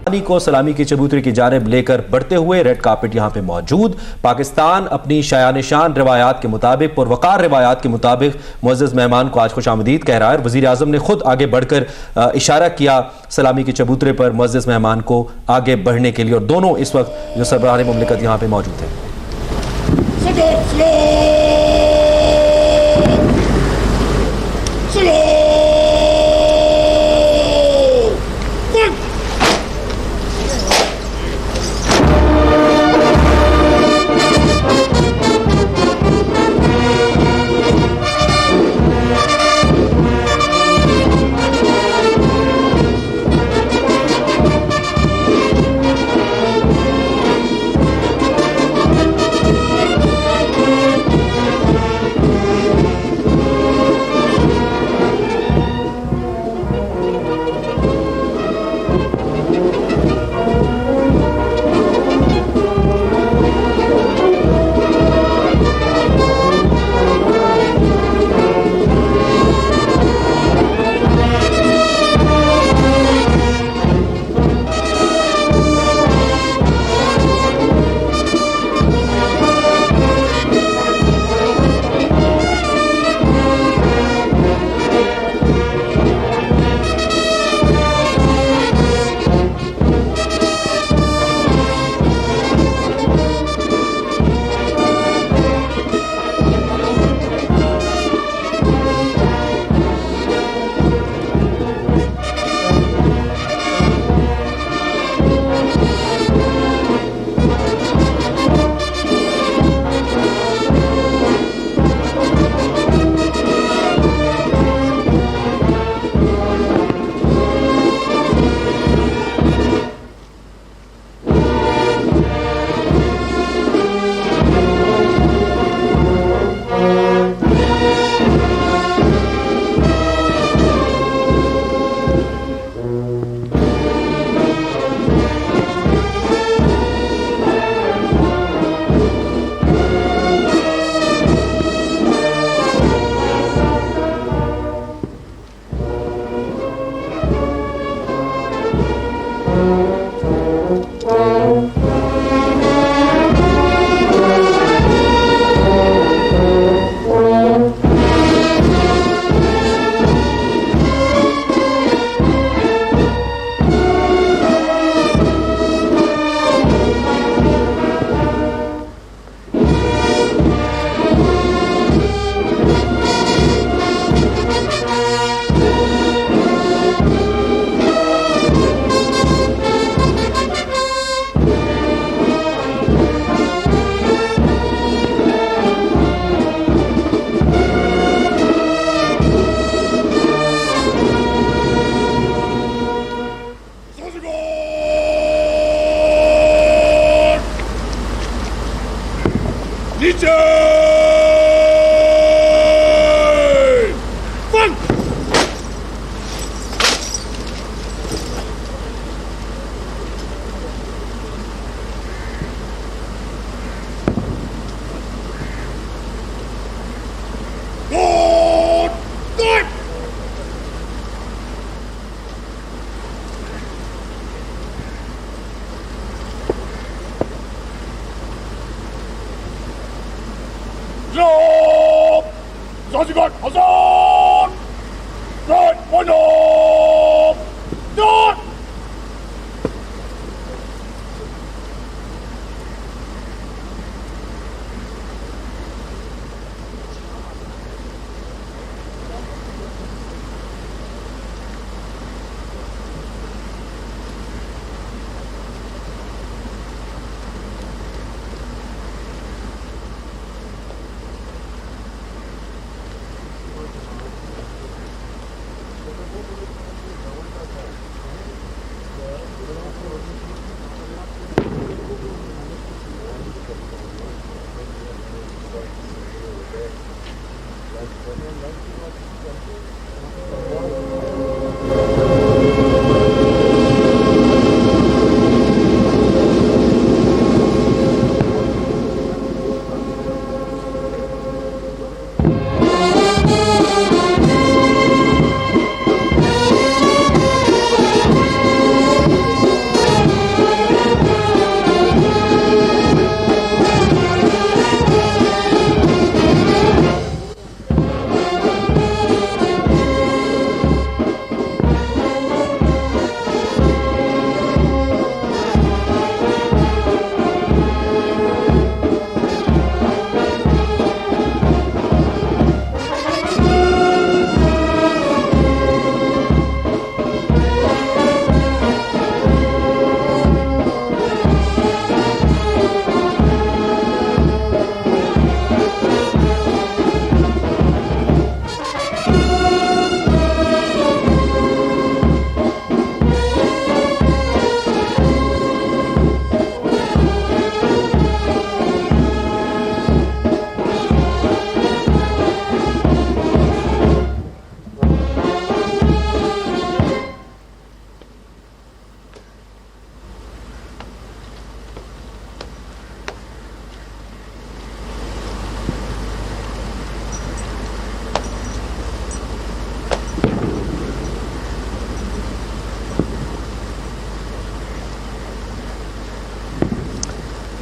को सलामी की चबूतरे की जानिब लेकर बढ़ते हुए रेड कार्पेट यहां पे मौजूद। पाकिस्तान अपनी शायान शान रिवायात के मुताबिक, पुरवकार रिवायात के मुताबिक मुअज़्ज़ज़ मेहमान को आज खुश आमदीद कह रहा है। वज़ीर आज़म ने खुद आगे बढ़कर इशारा किया सलामी के चबूतरे पर मुअज़्ज़ज़ मेहमान को आगे बढ़ने के लिए, और दोनों इस वक्त जो सरबराह मुमलिकत यहाँ पे मौजूद है।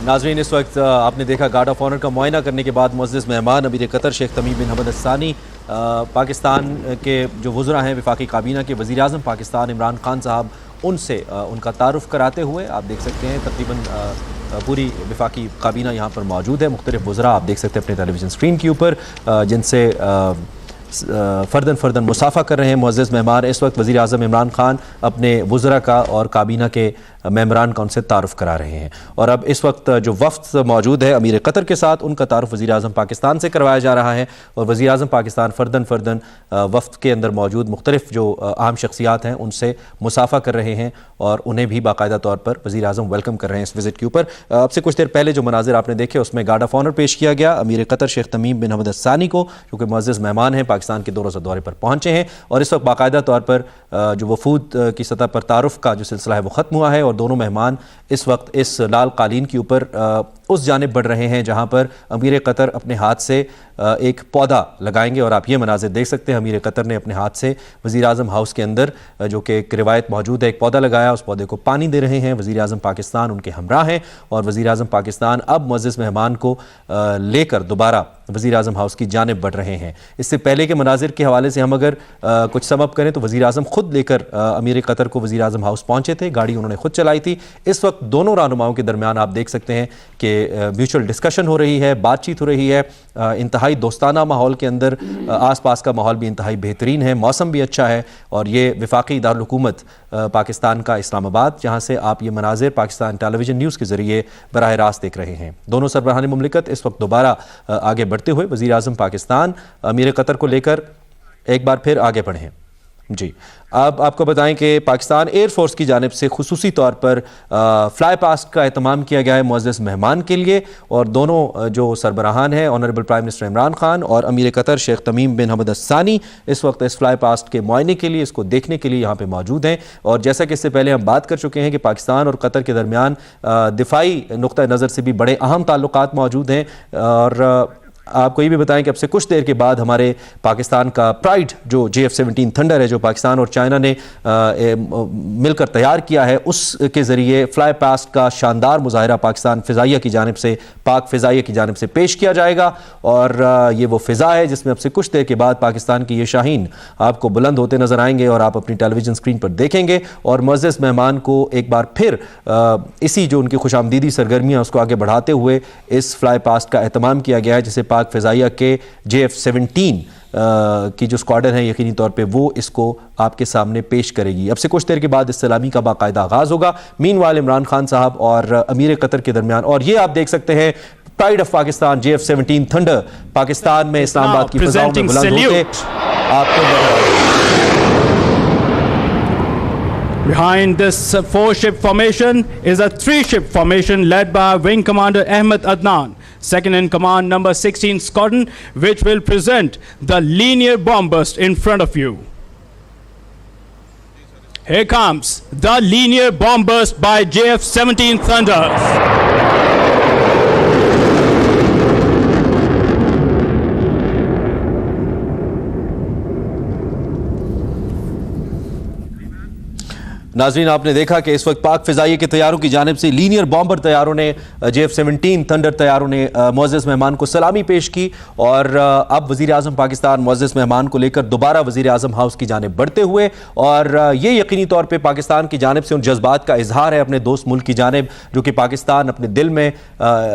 नाजरीन, इस वक्त आपने देखा गार्ड ऑफ ऑनर का मुआयना करने के बाद मुअज़्ज़ज़ मेहमान अमीर कतर शेख तमीम बिन हमद अल-सानी पाकिस्तान के जो वज़रा हैं वफाकी काबीना के वज़ीर आज़म पाकिस्तान इमरान खान साहब, उनसे उनका तारुफ़ कराते हुए आप देख सकते हैं तकरीबन पूरी वफाकी काबीना यहाँ पर मौजूद है। मुख्तलिफ वज़रा आप देख सकते हैं अपने टेलीविज़न स्क्रीन के ऊपर, जिनसे फ़र्दन मुसाफ़ा कर रहे हैं मुअज़्ज़ज़ मेहमान। इस वक्त वज़ीर आज़म इमरान खान अपने वज़रा का और काबीना के मेम्बरान का उनसे तारुफ़ करा रहे हैं। और अब इस वक्त जो वफ़द मौजूद है अमीर कतर के साथ, उनका तारुफ़ वज़ीर आज़म पाकिस्तान से करवाया जा रहा है। और वज़ीर आज़म पाकिस्तान फ़र्दन वफ़द के अंदर मौजूद मुख्तलिफ जो अहम शख्सियात हैं उनसे मुसाफ़ा कर रहे हैं और उन्हें भी बाकायदा तौर पर वज़ीर आज़म वेलकम कर रहे हैं इस विज़िट के ऊपर। अब से कुछ देर पहले जो मनाज़िर आपने देखे उसमें गार्ड ऑफ ऑनर पेश किया गया अमीर कतर शेख तमीम बिन हमद अल-सानी को, जो कि मुअज़्ज़ज़ मेहमान हैं, पाकिस्तान के 2 रोज़ा दौरे पर पहुँचे हैं। और इस वक्त बाकायदा तौर पर जो वफूद की सतह पर तारुफ़ का जो सिलसिला है वो ख़त्म हुआ है और दोनों मेहमान इस वक्त इस लाल कालीन के ऊपर उस जानिब बढ़ रहे हैं जहाँ पर अमीर कतर अपने हाथ से एक पौधा लगाएंगे। और आप ये मनाज़िर देख सकते हैं, अमीर कतर ने अपने हाथ से वज़ीर आज़म हाउस के अंदर जो कि एक रिवायत मौजूद है, एक पौधा लगाया, उस पौधे को पानी दे रहे हैं। वज़ीर आज़म पाकिस्तान उनके हमराह हैं और वज़ीर आज़म पाकिस्तान अब मुअज़्ज़ज़ मेहमान को लेकर दोबारा वज़ीर आज़म हाउस की जानिब बढ़ रहे हैं। इससे पहले के मनाज़िर के हवाले से हम अगर कुछ समअप करें तो वज़ीर आज़म ख़ुद लेकर अमीर कतर को वज़ीर आज़म हाउस पहुँचे थे, गाड़ी उन्होंने खुद चलाई थी। इस वक्त दोनों रहनुमाओं के दरमियान आप देख सकते हैं कि म्यूचुअल डिस्कशन हो रही है, बातचीत हो रही है, इंतहाई दोस्ताना माहौल के अंदर। आस पास का माहौल भी इंतहाई बेहतरीन है, मौसम भी अच्छा है। और ये वफाकी दारुल हुकूमत पाकिस्तान का इस्लामाबाद, जहाँ से आप ये मनाज़िर पाकिस्तान टेलीविज़न न्यूज़ के ज़रिए बराह रास्त देख रहे हैं। दोनों सरबराहान मुमलिकत इस वक्त दोबारा आगे बढ़ते हुए वज़ीर आज़म पाकिस्तान अमीर कतर को लेकर एक बार फिर आगे बढ़े हैं। जी, अब आपको बताएं कि पाकिस्तान एयरफोर्स की जानिब से खुसूसी तौर पर फ्लाई पास्ट का एहतमाम किया गया है मुअज़्ज़ज़ मेहमान के लिए। और दोनों जो सरबराहान हैं honourable prime minister Imran Khan और अमीर कतर शेख तमीम बिन हमद अल-सानी इस वक्त इस फ्लाई पास्ट के मुआयने के लिए, इसको देखने के लिए यहाँ पे मौजूद हैं। और जैसा कि इससे पहले हम बात कर चुके हैं कि पाकिस्तान और कतर के दरमियान दिफाई नुक्ता नज़र से भी बड़े अहम ताल्लुकात मौजूद हैं। और आपको ये भी बताएं कि अब से कुछ देर के बाद हमारे पाकिस्तान का प्राइड जो JF-17 थंडर है, जो पाकिस्तान और चाइना ने मिलकर तैयार किया है, उसके ज़रिए फ्लाई पास्ट का शानदार मुजाहिरा पाकिस्तान फ़िज़ाइया की जानिब से, पाक फ़िज़ाइया की जानिब से पेश किया जाएगा। और ये वो फ़िज़ा है जिसमें अब से कुछ देर के बाद पाकिस्तान की ये शाहीन आपको बुलंद होते नज़र आएंगे और आप अपनी टेलीविज़न स्क्रीन पर देखेंगे। और मुअज़्ज़ज़ मेहमान को एक बार फिर इसी जो उनकी खुशामदीदी सरगर्मियाँ उसको आगे बढ़ाते हुए इस फ्लाई पास्ट का एहतमाम किया गया है, जिसे पाक फ़िज़ाइया के JF-17 की जो स्क्वाडन है यकीनी तौर पे वो इसको आपके सामने पेश करेगी। अब से कुछ देर के बाद इस सलामी का बाकायदा आगाज़ होगा। मीनवाइल इमरान खान साहब और अमीर कतर के दरमियान, और ये आप देख सकते हैं pride of Pakistan JF-17 thunder Pakistan में इस्लामाबाद की फ़िज़ाओं में बुलंद होते आपको Behind this 4-ship formation is a 3-ship formation led by Wing Commander Ahmed Adnan, second in command number 16 Squadron, which will present the linear bomb burst in front of you. Here comes the linear bomb burst by JF-17 Thunders. नाज़रीन, आपने देखा कि इस वक्त पाक फ़िज़ाइया के तैयारों की जानिब से लीनियर बॉम्बर तैयारों ने, JF-17 थंडर तैयारों ने मुअज़्ज़ज़ मेहमान को सलामी पेश की। और अब वज़ीर आज़म पाकिस्तान मुअज़्ज़ज़ मेहमान को लेकर दोबारा वज़ीर आज़म हाउस की जानिब बढ़ते हुए, और ये यकीनी तौर पर पाकिस्तान की जानिब से उन जज्बात का इजहार है अपने दोस्त मुल्क की जानिब, जो कि पाकिस्तान अपने दिल में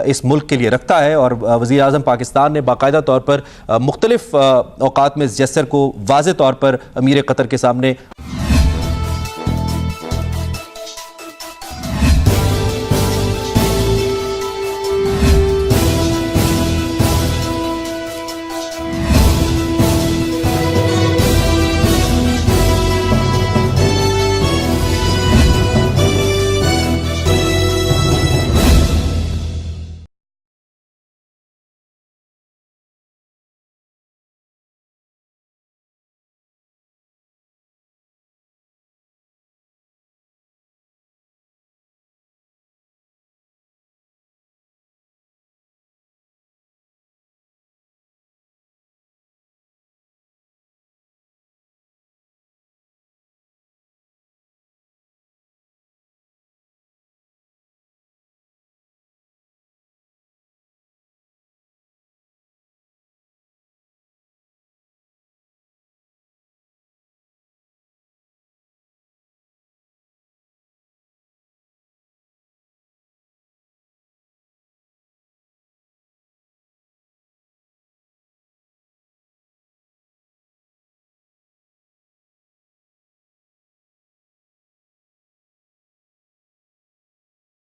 इस मुल्क के लिए रखता है। और वज़ीर आज़म पाकिस्तान ने बाकायदा तौर पर मुख्तलिफ औक़ात में इस जस्सर को वाज़े तौर पर अमीर कतर के सामने